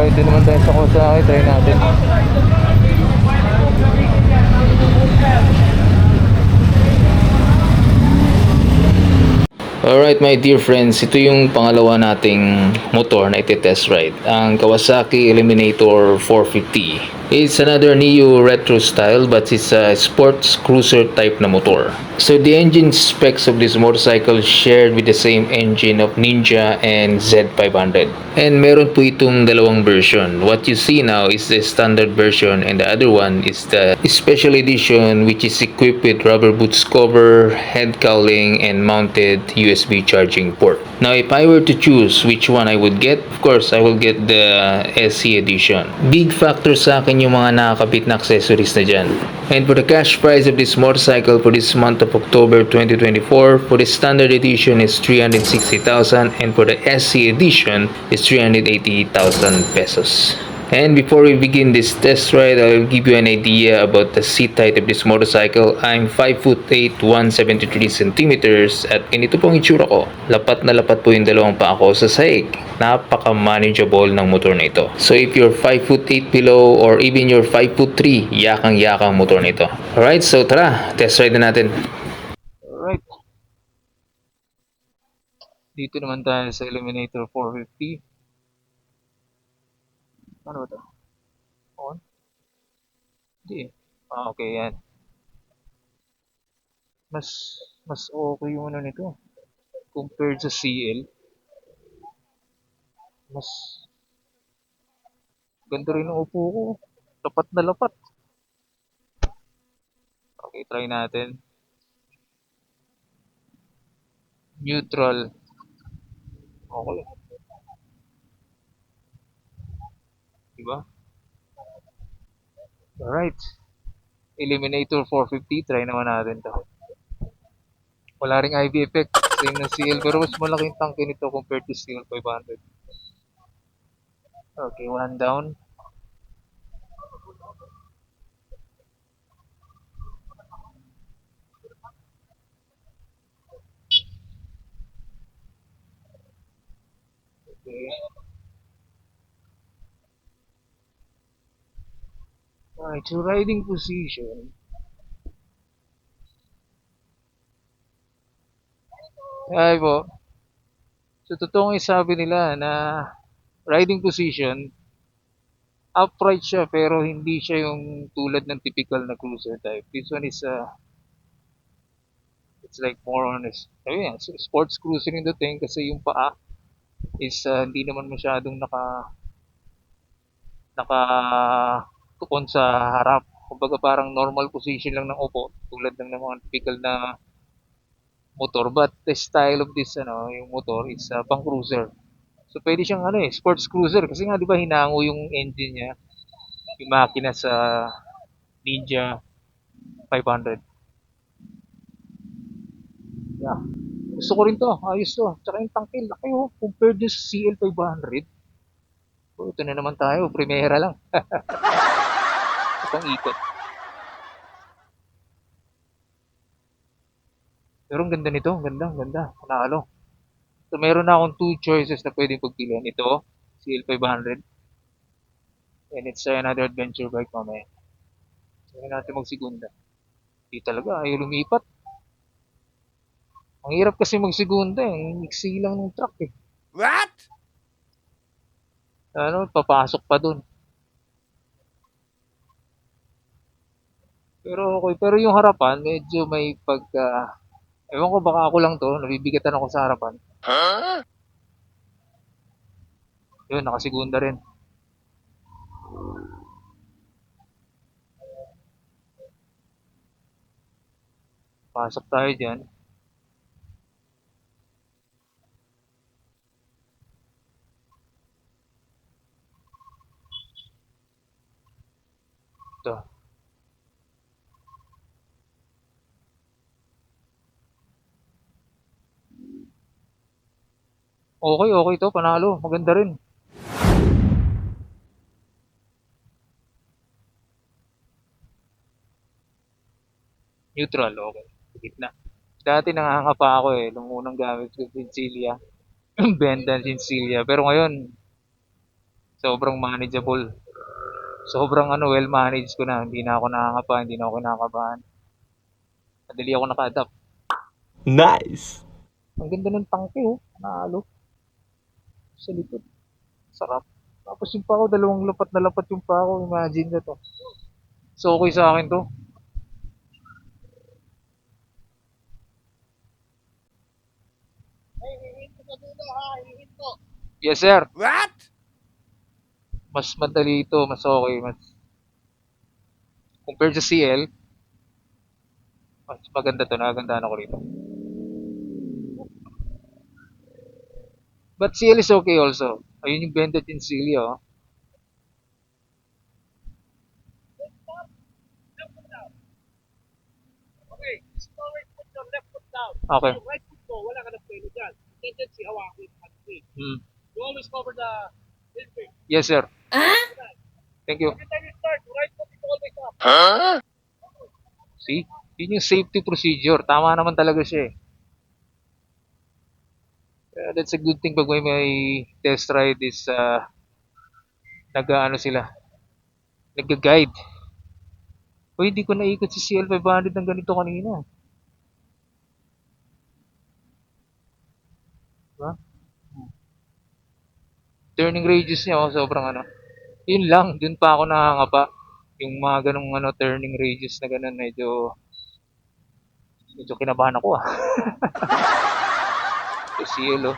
Alright, dito naman tayo sa Kawasaki. Try natin. Alright my dear friends, ito yung pangalawa nating motor na iti-test ride. Ang Kawasaki Eliminator 450. It's another Neo retro style but it's a sports cruiser type na motor. So the engine specs of this motorcycle shared with the same engine of Ninja and Z500. And meron po itong dalawang version. What you see now is the standard version and the other one is the special edition which is equipped with rubber boots cover, head cowling, and mounted USB charging port. Now if I were to choose which one I would get, of course I will get the SC edition. Big factor sa akin yung mga nakakabit na accessories na dyan. And for the cash price of this motorcycle for this month of October 2024, for the standard edition is 360,000 and for the SC edition is 380,000 pesos. And before we begin this test ride, I'll give you an idea about the seat height of this motorcycle. I'm 5'8", 173 centimeters at ganito pong itsura ko. Lapat na lapat po yung dalawang paa ko sa sahig. Napaka-manageable ng motor na ito. So if you're 5'8" below or even you're 5'3", yakang-yakang motor na ito. Alright, so tara, test ride na natin. Alright. Dito naman tayo sa Eliminator 450. Ano ba ito? On? Hindi eh. Okay yan. Mas okay yung ano nito compared sa CL. Mas ganda rin ang upo ko. Lapat na lapat. Okay, try natin. Neutral. Okay. Diba? Alright. Eliminator 450. Try naman natin to. Wala ring IV effect. Same na CL. Pero mas malaking tangke nito compared to CL 500. Okay, one down. Okay. Alright, so riding position. Ay po. So totoong isabi nila na riding position, upright siya pero hindi siya yung tulad ng typical na cruiser type. This one is it's like more on ayun, sports cruiser yung dating kasi yung paa is hindi naman masyadong naka tukon sa harap. Kumbaga parang normal position lang ng upo tulad ng mga typical na motor, but the style of this yung motor is pang cruiser. So pwede siyang sports cruiser kasi nga 'di ba hinango yung engine niya, yung makina sa Ninja 500. Yeah. Gusto ko rin to, ayos to. Tsaka yung tangke, laki compared to CL 500. So, ito na naman tayo, primera lang. Itong ikot. Pero ang ganda nito, ang ganda, ang ganda. Panalo. So meron na akong two choices na pwedeng pagpilian. Ito, CL 500. And it's another adventure bike mamaya. So natin magsigunda. Di talaga, ayaw lumipat. Ang hirap kasi magsigunda eh. Ang iksi lang ng truck eh. What? Papasok pa dun. Pero okay. Pero yung harapan, medyo may pagka... Ewan ko, baka ako lang to. Nabibigatan ako sa harapan. Huh? Yun, nakasigunda rin. Pasok tayo dyan. Ito. Okay, okay to. Panalo. Maganda rin. Neutral, okay. Gitna. Dati nangangapa pa ako eh. Nung unang gamit ko Vincilia. Benda Vincilia. Pero ngayon, Sobrang manageable. Sobrang well managed ko na. Hindi na ako nakakapa, hindi na ako kinakabahan. Madali ako naka-adapt. Nice. Ang ganda ng tangke, oh. Nalo sa likod. Sarap. Tapos yung pa ako, dalawang lapat na lapat yung pa ako. Imagine na to. So, okay sa akin to. Yes, sir. What? Mas madali ito. Mas okay. Mas, compared sa CL, mas maganda to. Nagagandaan ako rito. But CL is okay also. Ayun yung bended in CL, oh. Okay. Hmm. Yes, sir. Thank you. See? Yun yung safety procedure. Tama naman talaga siya eh. That's a good thing pag may test ride is nag-ano sila, nag-guide. Uy, hindi ko naikot si CL500 ng ganito kanina. Diba? Turning radius niya, oh, sobrang Yun lang, dun pa ako nakangapa. Yung mga ganong turning radius na ganun, medyo kinabahan ako ah. So CL, oh,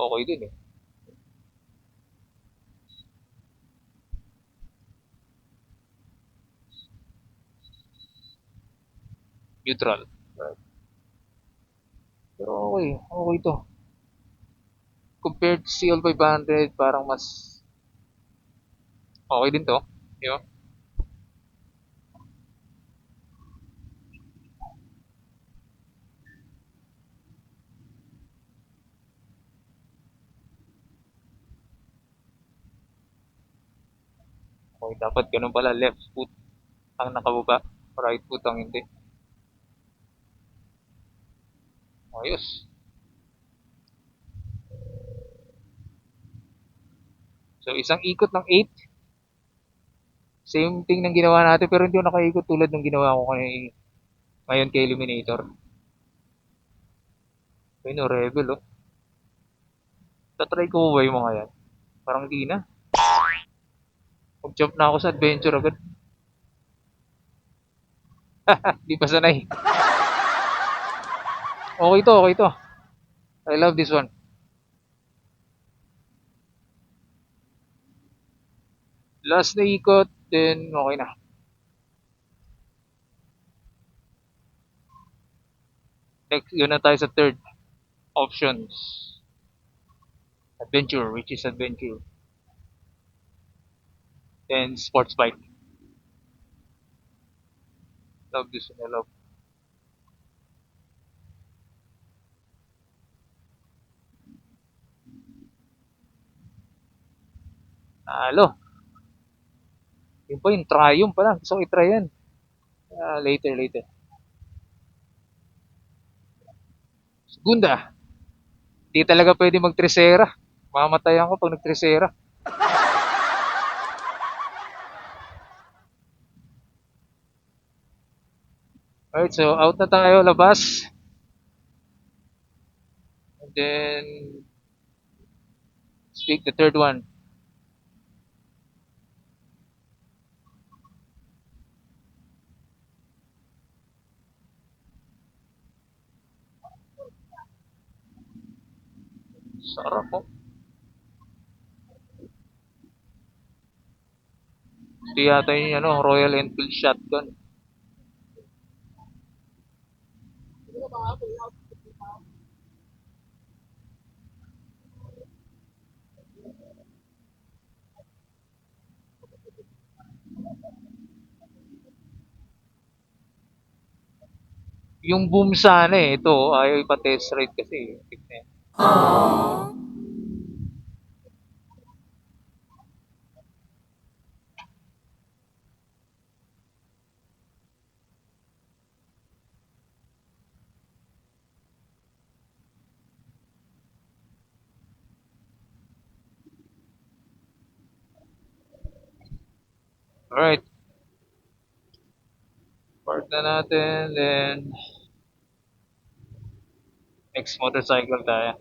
okay din eh. Neutral. Pero okay, okay to. Compared to CL500, parang mas okay din to. Di ba? Okay, dapat ganun pala. Left foot ang nakababa. Right foot ang hindi. Ayos. So, isang ikot ng 8. Same thing ng ginawa natin pero hindi ako nakaikot tulad ng ginawa ko ngayon kay Eliminator. Ayun o, Rebel oh. Tatry ko ba yung mga yan? Parang di na. Mag-jump na ako sa adventure agad. Di pa sanay. Okay to, okay to. I love this one. Last na ikot, then okay na. Next, yun na tayo sa third options. Adventure, which is adventure. Then sports bike. Love this one, I love. Halo. Yun pa yung Triumph pa lang. Gusto ko i-try yan. Later, later. Segunda. Di talaga pwede mag-tresera. Mamatayan ko pag nag-tresera. Alright, so out na tayo, labas. And then, speak the third one. Sarap po. Ito yata yung Royal Enfield shotgun. Yung boom sana eh. Ito, ayaw ipa-test ride kasi. Tignan. Alright, park na natin, then next motorcycle tayo.